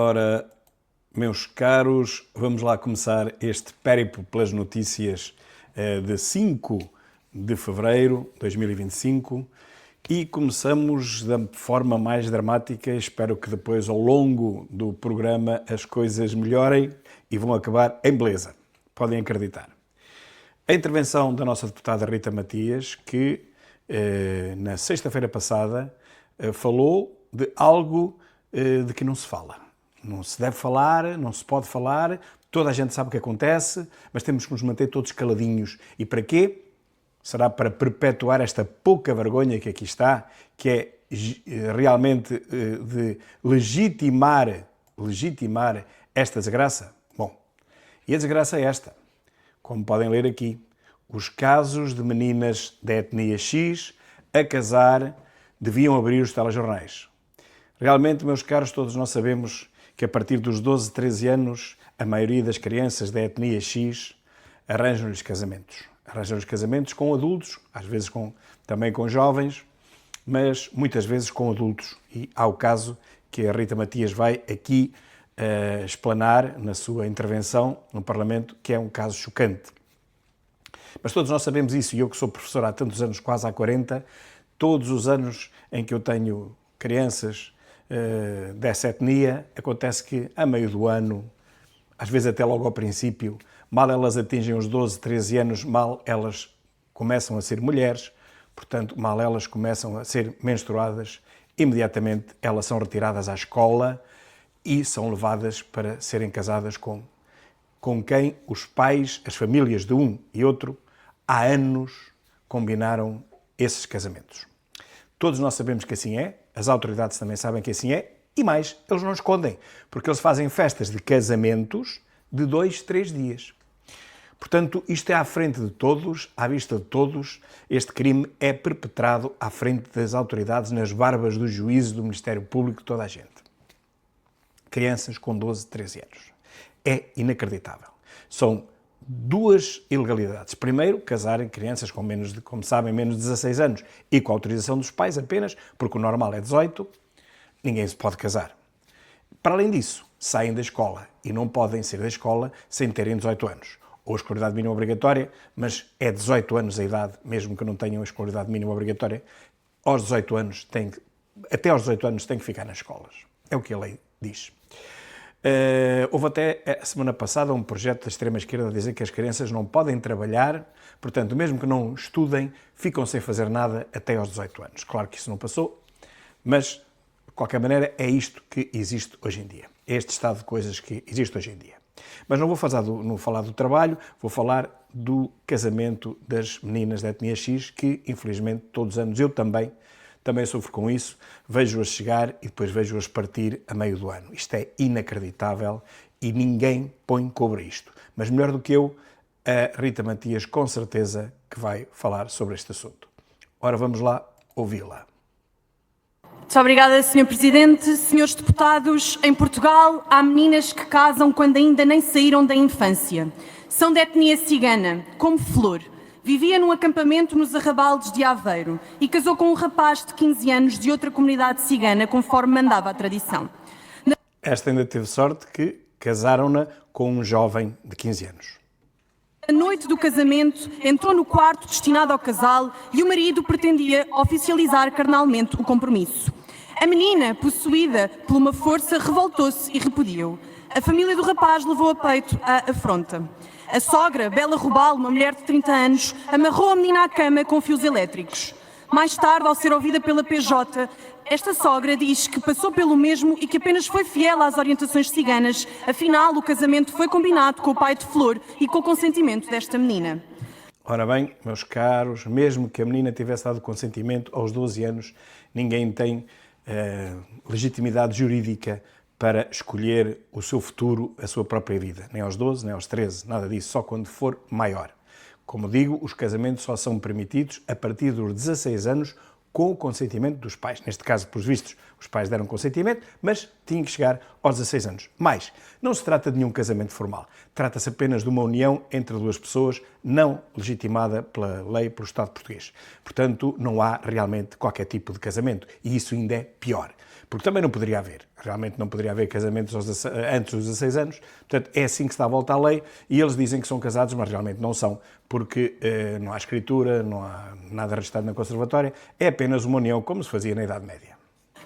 Ora, meus caros, vamos lá começar este périplo pelas notícias de 5 de fevereiro de 2025 e começamos da forma mais dramática. Espero que depois, ao longo do programa, as coisas melhorem e vão acabar em beleza. Podem acreditar. A intervenção da nossa deputada Rita Matias, que na sexta-feira passada falou de algo de que não se fala. Não se deve falar, não se pode falar, toda a gente sabe o que acontece, mas temos que nos manter todos caladinhos. E para quê? Será para perpetuar esta pouca vergonha que aqui está, que é realmente de legitimar esta desgraça? Bom, e a desgraça é esta. Como podem ler aqui, os casos de meninas da etnia X a casar deviam abrir os telejornais. Realmente, meus caros, todos nós sabemos que a partir dos 12, 13 anos, a maioria das crianças da etnia X arranjam-lhes casamentos. Arranjam-lhes casamentos com adultos, às vezes também com jovens, mas muitas vezes com adultos. E há o caso que a Rita Matias vai aqui explanar na sua intervenção no Parlamento, que é um caso chocante. Mas todos nós sabemos isso, e eu que sou professor há tantos anos, quase há 40, todos os anos em que eu tenho crianças dessa etnia, acontece que a meio do ano, às vezes até logo ao princípio, mal elas atingem os 12, 13 anos, mal elas começam a ser mulheres, portanto, mal elas começam a ser menstruadas, imediatamente elas são retiradas à escola e são levadas para serem casadas com quem os pais, as famílias de um e outro, há anos combinaram esses casamentos. Todos nós sabemos que assim é, as autoridades também sabem que assim é, e mais, eles não escondem, porque eles fazem festas de casamentos de 2, 3 dias. Portanto, isto é à frente de todos, à vista de todos, este crime é perpetrado à frente das autoridades, nas barbas do juízo, do Ministério Público, de toda a gente. Crianças com 12, 13 anos. É inacreditável. São duas ilegalidades. Primeiro, casarem crianças com menos de, como sabem, menos de 16 anos e com a autorização dos pais apenas, porque o normal é 18, ninguém se pode casar. Para além disso, saem da escola e não podem sair da escola sem terem 18 anos. Ou a escolaridade mínima obrigatória, mas é 18 anos a idade, mesmo que não tenham a escolaridade mínima obrigatória, aos 18 anos até aos 18 anos têm que ficar nas escolas. É o que a lei diz. Houve até a semana passada um projeto da extrema-esquerda a dizer que as crianças não podem trabalhar, portanto, mesmo que não estudem, ficam sem fazer nada até aos 18 anos. Claro que isso não passou, mas, de qualquer maneira, é isto que existe hoje em dia. É este estado de coisas que existe hoje em dia. Mas não vou falar do trabalho, vou falar do casamento das meninas da etnia X, que, infelizmente, todos os anos eu também sofro com isso, vejo-as chegar e depois vejo-as partir a meio do ano. Isto é inacreditável e ninguém põe cobre a isto. Mas melhor do que eu, a Rita Matias com certeza que vai falar sobre este assunto. Ora, vamos lá ouvi-la. Muito obrigada, Sr. Presidente. Senhores deputados, em Portugal há meninas que casam quando ainda nem saíram da infância. São de etnia cigana, como Flor. Vivia num acampamento nos Arrabaldes de Aveiro e casou com um rapaz de 15 anos de outra comunidade cigana, conforme mandava a tradição. Esta ainda teve sorte que casaram-na com um jovem de 15 anos. Na noite do casamento, entrou no quarto destinado ao casal e o marido pretendia oficializar carnalmente o compromisso. A menina, possuída por uma força, revoltou-se e repudiou. A família do rapaz levou a peito a afronta. A sogra, Bela Rubal, uma mulher de 30 anos, amarrou a menina à cama com fios elétricos. Mais tarde, ao ser ouvida pela PJ, esta sogra diz que passou pelo mesmo e que apenas foi fiel às orientações ciganas. Afinal, o casamento foi combinado com o pai de Flor e com o consentimento desta menina. Ora bem, meus caros, mesmo que a menina tivesse dado consentimento aos 12 anos, ninguém tem legitimidade jurídica para escolher o seu futuro, a sua própria vida. Nem aos 12, nem aos 13, nada disso, só quando for maior. Como digo, os casamentos só são permitidos a partir dos 16 anos com o consentimento dos pais. Neste caso, pelos vistos, os pais deram consentimento, mas tinham que chegar aos 16 anos. Mas não se trata de nenhum casamento formal. Trata-se apenas de uma união entre duas pessoas não legitimada pela lei, pelo Estado português. Portanto, não há realmente qualquer tipo de casamento. E isso ainda é pior. Porque também não poderia haver. Realmente não poderia haver casamentos antes dos 16 anos. Portanto, é assim que se dá a volta à lei e eles dizem que são casados, mas realmente não são, porque não há escritura, não há nada registrado na conservatória, é apenas uma união como se fazia na Idade Média.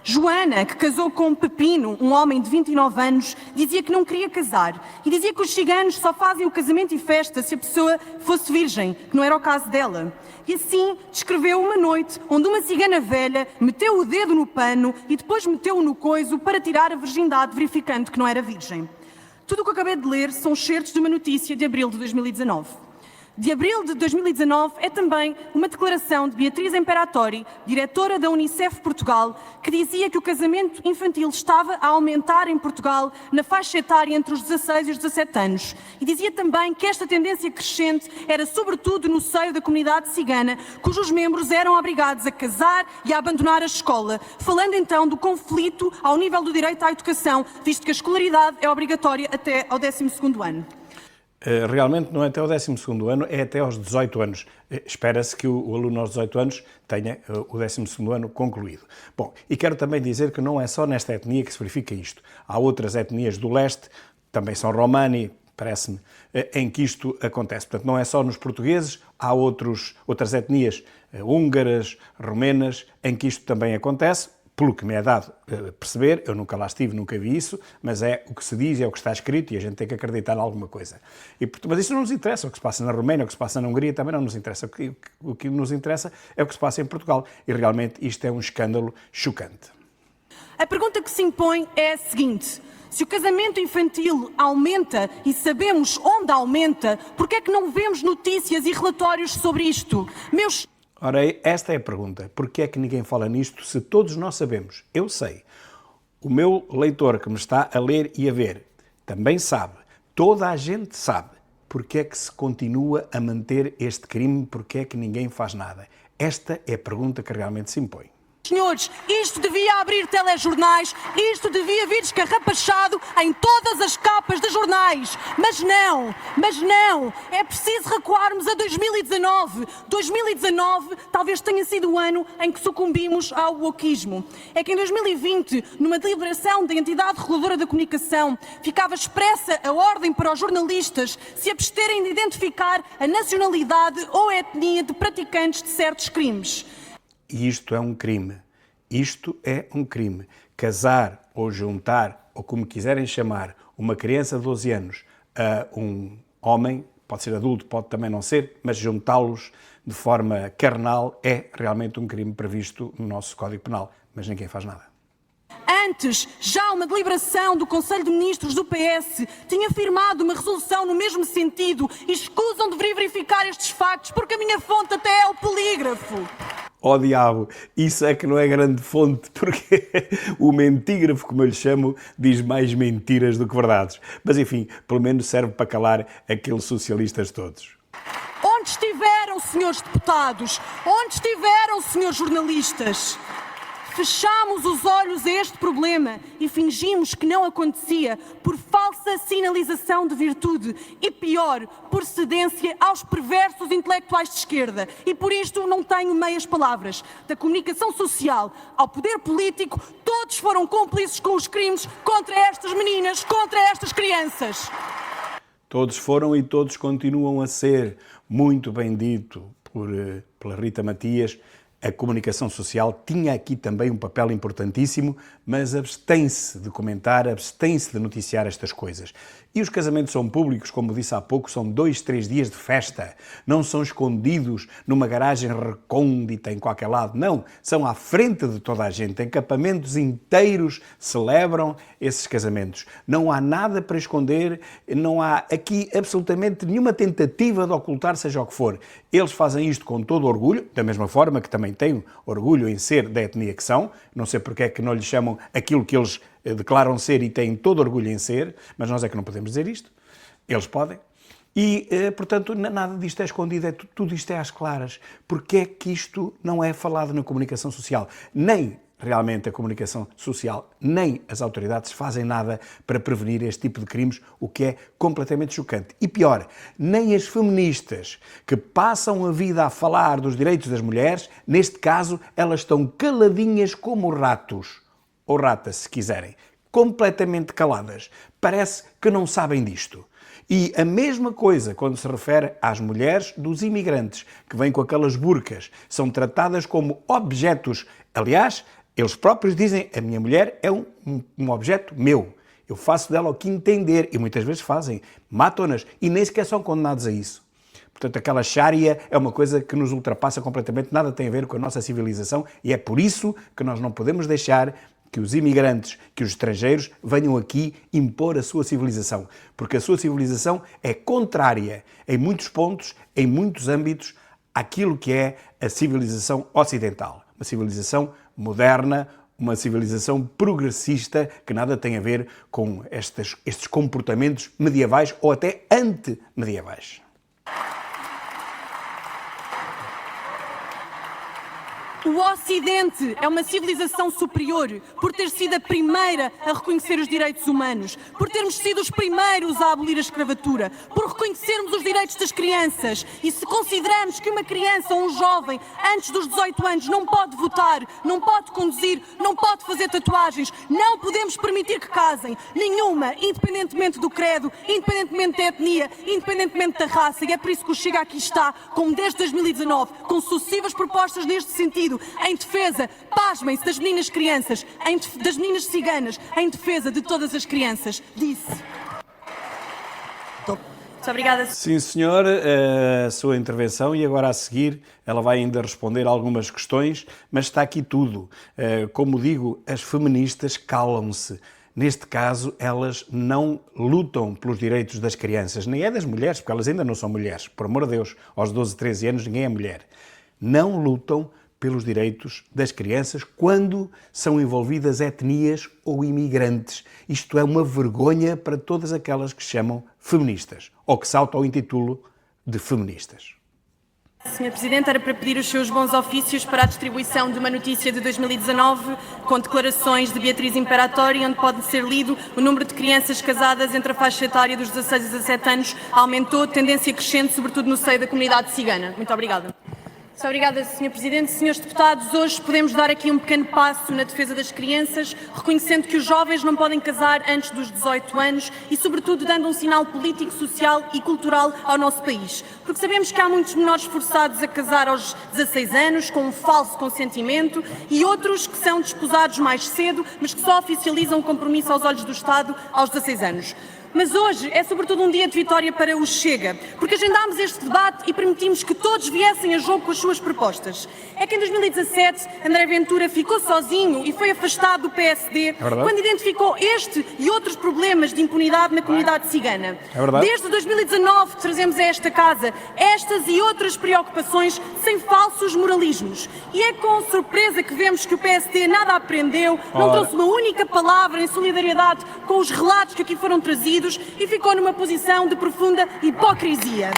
Joana, que casou com Pepino, um homem de 29 anos, dizia que não queria casar e dizia que os ciganos só fazem o casamento e festa se a pessoa fosse virgem, que não era o caso dela. E assim descreveu uma noite onde uma cigana velha meteu o dedo no pano e depois meteu-o no coiso para tirar a virgindade, verificando que não era virgem. Tudo o que acabei de ler são excertos de uma notícia de abril de 2019. De abril de 2019 é também uma declaração de Beatriz Imperatori, diretora da Unicef Portugal, que dizia que o casamento infantil estava a aumentar em Portugal na faixa etária entre os 16 e os 17 anos. E dizia também que esta tendência crescente era sobretudo no seio da comunidade cigana, cujos membros eram obrigados a casar e a abandonar a escola, falando então do conflito ao nível do direito à educação, visto que a escolaridade é obrigatória até ao 12º ano. Realmente não é até ao 12º ano, é até aos 18 anos. Espera-se que o aluno aos 18 anos tenha o 12º ano concluído. Bom, e quero também dizer que não é só nesta etnia que se verifica isto. Há outras etnias do leste, também são romani, parece-me, em que isto acontece. Portanto, não é só nos portugueses, há outras etnias húngaras, romenas, em que isto também acontece. Pelo que me é dado perceber, eu nunca lá estive, nunca vi isso, mas é o que se diz, é o que está escrito e a gente tem que acreditar em alguma coisa. Mas isso não nos interessa, o que se passa na Roménia, o que se passa na Hungria também não nos interessa. O que nos interessa é o que se passa em Portugal e realmente isto é um escândalo chocante. A pergunta que se impõe é a seguinte: se o casamento infantil aumenta e sabemos onde aumenta, por que é que não vemos notícias e relatórios sobre isto? Ora, esta é a pergunta. Porquê é que ninguém fala nisto se todos nós sabemos? Eu sei. O meu leitor que me está a ler e a ver também sabe. Toda a gente sabe. Porquê é que se continua a manter este crime? Porquê é que ninguém faz nada? Esta é a pergunta que realmente se impõe. Senhores, isto devia abrir telejornais, isto devia vir escarrapachado em todas as capas de jornais. Mas não, é preciso recuarmos a 2019. 2019 talvez tenha sido o ano em que sucumbimos ao wokismo. É que em 2020, numa deliberação da entidade reguladora da comunicação, ficava expressa a ordem para os jornalistas se absterem de identificar a nacionalidade ou a etnia de praticantes de certos crimes. E isto é um crime. Isto é um crime. Casar ou juntar, ou como quiserem chamar, uma criança de 12 anos a um homem, pode ser adulto, pode também não ser, mas juntá-los de forma carnal é realmente um crime previsto no nosso Código Penal. Mas ninguém faz nada. Antes, já uma deliberação do Conselho de Ministros do PS tinha firmado uma resolução no mesmo sentido e escusam de verificar estes factos porque a minha fonte até é o polígrafo. Oh diabo, isso é que não é grande fonte, porque o mentígrafo, como eu lhe chamo, diz mais mentiras do que verdades. Mas enfim, pelo menos serve para calar aqueles socialistas todos. Onde estiveram, senhores deputados? Onde estiveram, senhores jornalistas? Fechámos os olhos a este problema e fingimos que não acontecia por falsa sinalização de virtude e, pior, por cedência aos perversos intelectuais de esquerda. E por isto não tenho meias palavras. Da comunicação social ao poder político, todos foram cúmplices com os crimes contra estas meninas, contra estas crianças. Todos foram e todos continuam a ser. Muito bem dito pela Rita Matias. A comunicação social tinha aqui também um papel importantíssimo, mas abstém-se de comentar, abstém-se de noticiar estas coisas. E os casamentos são públicos, como disse há pouco, são 2, 3 dias de festa. Não são escondidos numa garagem recôndita em qualquer lado, não. São à frente de toda a gente. Acampamentos inteiros celebram esses casamentos. Não há nada para esconder, não há aqui absolutamente nenhuma tentativa de ocultar seja o que for. Eles fazem isto com todo orgulho, da mesma forma que também têm orgulho em ser da etnia que são. Não sei porque é que não lhes chamam aquilo que eles declaram ser e têm todo orgulho em ser, mas nós é que não podemos dizer isto. Eles podem. E, portanto, nada disto é escondido, tudo isto é às claras. Porque é que isto não é falado na comunicação social? Nem realmente a comunicação social nem as autoridades fazem nada para prevenir este tipo de crimes, o que é completamente chocante. E pior, nem as feministas, que passam a vida a falar dos direitos das mulheres, neste caso, elas estão caladinhas como ratos, ou ratas, se quiserem, completamente caladas. Parece que não sabem disto. E a mesma coisa quando se refere às mulheres dos imigrantes, que vêm com aquelas burcas, são tratadas como objetos. Aliás, eles próprios dizem, a minha mulher é um objeto meu. Eu faço dela o que entender. E muitas vezes fazem. Matam-nas e nem sequer são condenados a isso. Portanto, aquela Sharia é uma coisa que nos ultrapassa completamente, nada tem a ver com a nossa civilização e é por isso que nós não podemos deixar que os imigrantes, que os estrangeiros venham aqui impor a sua civilização, porque a sua civilização é contrária em muitos pontos, em muitos âmbitos, àquilo que é a civilização ocidental. Uma civilização moderna, uma civilização progressista que nada tem a ver com estes comportamentos medievais ou até antemedievais. O Ocidente é uma civilização superior por ter sido a primeira a reconhecer os direitos humanos, por termos sido os primeiros a abolir a escravatura, por reconhecermos os direitos das crianças. E se consideramos que uma criança ou um jovem antes dos 18 anos não pode votar, não pode conduzir, não pode fazer tatuagens, não podemos permitir que casem. Nenhuma, independentemente do credo, independentemente da etnia, independentemente da raça. E é por isso que o Chega aqui está, como desde 2019, com sucessivas propostas neste sentido, em defesa, pasmem-se, das meninas crianças, das meninas ciganas, em defesa de todas as crianças. Disse. Muito obrigada. Sim, senhor, a sua intervenção e agora a seguir ela vai ainda responder algumas questões, mas está aqui tudo. Como digo, as feministas calam-se. Neste caso, elas não lutam pelos direitos das crianças, nem é das mulheres, porque elas ainda não são mulheres. Por amor de Deus, aos 12, 13 anos ninguém é mulher. Não lutam pelos direitos das crianças quando são envolvidas etnias ou imigrantes. Isto é uma vergonha para todas aquelas que se chamam feministas ou que se auto-intitulam de feministas. Sr. Presidente, era para pedir os seus bons ofícios para a distribuição de uma notícia de 2019 com declarações de Beatriz Imperatori, onde pode ser lido o número de crianças casadas entre a faixa etária dos 16 e 17 anos aumentou, tendência crescente, sobretudo no seio da comunidade cigana. Muito obrigada. Muito obrigada, Sr. Presidente. Senhores deputados, hoje podemos dar aqui um pequeno passo na defesa das crianças, reconhecendo que os jovens não podem casar antes dos 18 anos e, sobretudo, dando um sinal político, social e cultural ao nosso país. Porque sabemos que há muitos menores forçados a casar aos 16 anos, com um falso consentimento, e outros que são desposados mais cedo, mas que só oficializam o compromisso aos olhos do Estado aos 16 anos. Mas hoje é sobretudo um dia de vitória para o Chega, porque agendámos este debate e permitimos que todos viessem a jogo com as suas propostas. É que em 2017 André Ventura ficou sozinho e foi afastado do PSD quando identificou este e outros problemas de impunidade na comunidade cigana. Desde 2019 trazemos a esta casa estas e outras preocupações sem falsos moralismos. E é com surpresa que vemos que o PSD nada aprendeu, não trouxe uma única palavra em solidariedade com os relatos que aqui foram trazidos e ficou numa posição de profunda hipocrisia.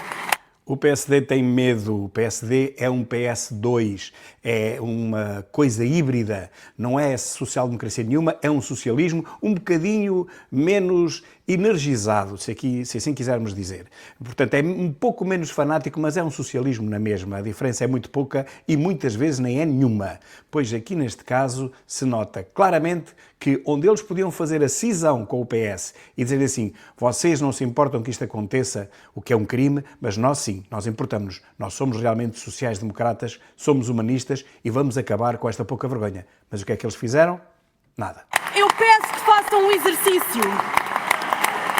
O PSD tem medo, o PSD é um PS2, é uma coisa híbrida, não é social-democracia nenhuma, é um socialismo um bocadinho menos energizado, se assim quisermos dizer. Portanto, é um pouco menos fanático, mas é um socialismo na mesma. A diferença é muito pouca e muitas vezes nem é nenhuma, pois aqui neste caso se nota claramente que onde eles podiam fazer a cisão com o PS e dizer assim, vocês não se importam que isto aconteça, o que é um crime, mas nós sim, nós importamos-nos. Nós somos realmente sociais-democratas, somos humanistas e vamos acabar com esta pouca vergonha. Mas o que é que eles fizeram? Nada. Eu peço que façam um exercício.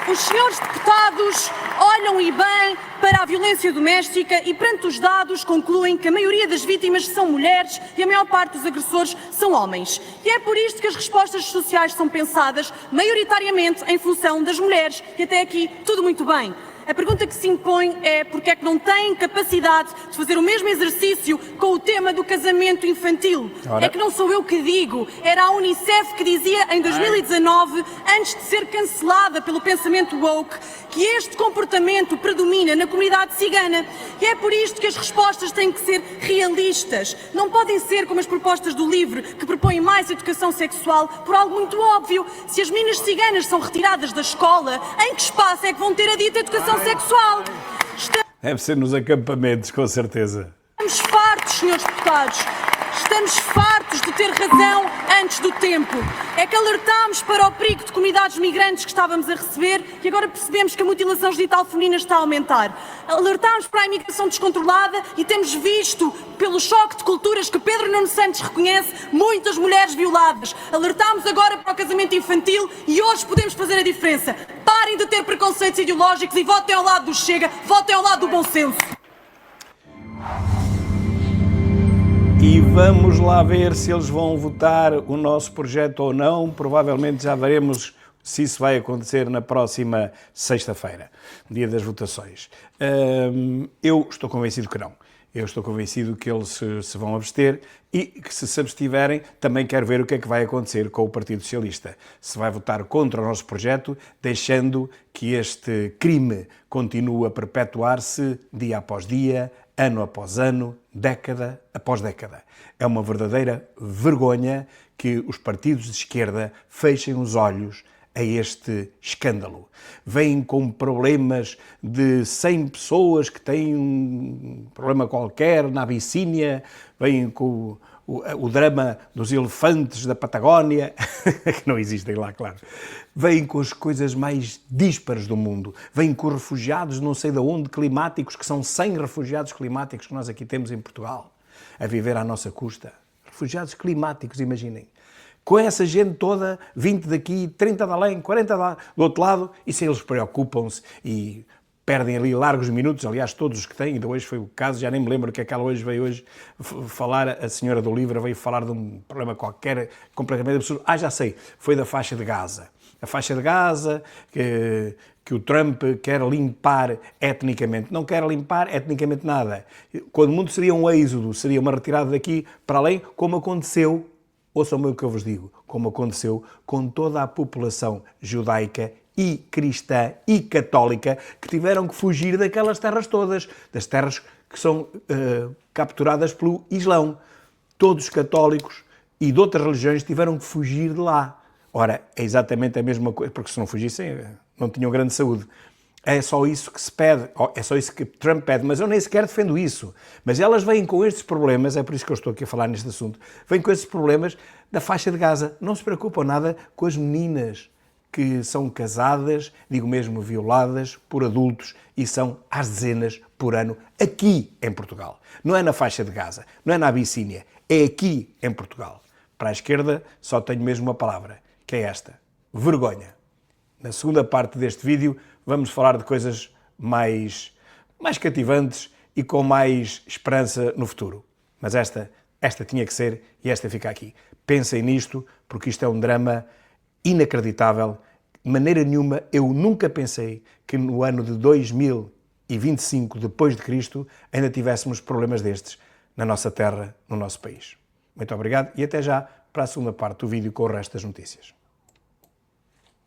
Os senhores deputados olham e bem para a violência doméstica e, perante os dados, concluem que a maioria das vítimas são mulheres e a maior parte dos agressores são homens. E é por isto que as respostas sociais são pensadas maioritariamente em função das mulheres. E até aqui tudo muito bem. A pergunta que se impõe é porque é que não têm capacidade de fazer o mesmo exercício com o tema do casamento infantil. É que não sou eu que digo, era a Unicef que dizia em 2019, antes de ser cancelada pelo pensamento woke, que este comportamento predomina na comunidade cigana. E é por isto que as respostas têm que ser realistas. Não podem ser como as propostas do LIVRE, que propõem mais educação sexual, por algo muito óbvio. Se as meninas ciganas são retiradas da escola, em que espaço é que vão ter a dita educação sexual? Deve ser nos acampamentos, com certeza. Estamos fartos, senhores deputados. Estamos fartos de ter razão antes do tempo. É que alertámos para o perigo de comunidades migrantes que estávamos a receber e agora percebemos que a mutilação genital feminina está a aumentar. Alertámos para a imigração descontrolada e temos visto, pelo choque de culturas que Pedro Nuno Santos reconhece, muitas mulheres violadas. Alertámos agora para o casamento infantil e hoje podemos fazer a diferença. Parem de ter preconceitos ideológicos e votem ao lado do Chega, votem ao lado do bom senso. E vamos lá ver se eles vão votar o nosso projeto ou não. Provavelmente já veremos se isso vai acontecer na próxima sexta-feira, dia das votações. Eu estou convencido que não. Eu estou convencido que eles se vão abster e que, se abstiverem, também quero ver o que é que vai acontecer com o Partido Socialista. Se vai votar contra o nosso projeto, deixando que este crime continue a perpetuar-se dia após dia, ano após ano, década após década. É uma verdadeira vergonha que os partidos de esquerda fechem os olhos a este escândalo. Vêm com problemas de 100 pessoas que têm um problema qualquer na Abissínia, vêm com o drama dos elefantes da Patagónia, que não existem lá, claro. Vêm com as coisas mais díspares do mundo. Vêm com refugiados não sei de onde climáticos, que são 100 refugiados climáticos que nós aqui temos em Portugal, a viver à nossa custa. Refugiados climáticos, imaginem. Com essa gente toda, 20 daqui, 30 de além, 40 do outro lado, e se eles preocupam-se e perdem ali largos minutos, aliás, todos os que têm, ainda hoje foi o caso, já nem me lembro que aquela veio hoje falar, a senhora do LIVRE veio falar de um problema qualquer, completamente absurdo. Já sei, foi da faixa de Gaza. A faixa de Gaza, que o Trump quer limpar etnicamente. Não quer limpar etnicamente nada. Quando o mundo seria um êxodo, seria uma retirada daqui para além, como aconteceu, ouçam-me o que eu vos digo, como aconteceu com toda a população judaica e cristã e católica que tiveram que fugir daquelas terras todas, das terras que são capturadas pelo Islão. Todos os católicos e de outras religiões tiveram que fugir de lá. Ora, é exatamente a mesma coisa, porque se não fugissem não tinham grande saúde. É só isso que se pede, é só isso que Trump pede, mas eu nem sequer defendo isso. Mas elas vêm com estes problemas, é por isso que eu estou aqui a falar neste assunto, vêm com estes problemas da faixa de Gaza. Não se preocupam nada com as meninas que são casadas, digo mesmo violadas, por adultos e são às dezenas por ano aqui em Portugal. Não é na faixa de Gaza, não é na Abissínia, é aqui em Portugal. Para a esquerda só tenho mesmo uma palavra, que é esta: vergonha. Na segunda parte deste vídeo vamos falar de coisas mais cativantes e com mais esperança no futuro. Mas esta tinha que ser e esta fica aqui. Pensem nisto, porque isto é um drama inacreditável. De maneira nenhuma, eu nunca pensei que no ano de 2025, depois de Cristo, ainda tivéssemos problemas destes na nossa terra, no nosso país. Muito obrigado e até já para a segunda parte do vídeo com o resto das notícias.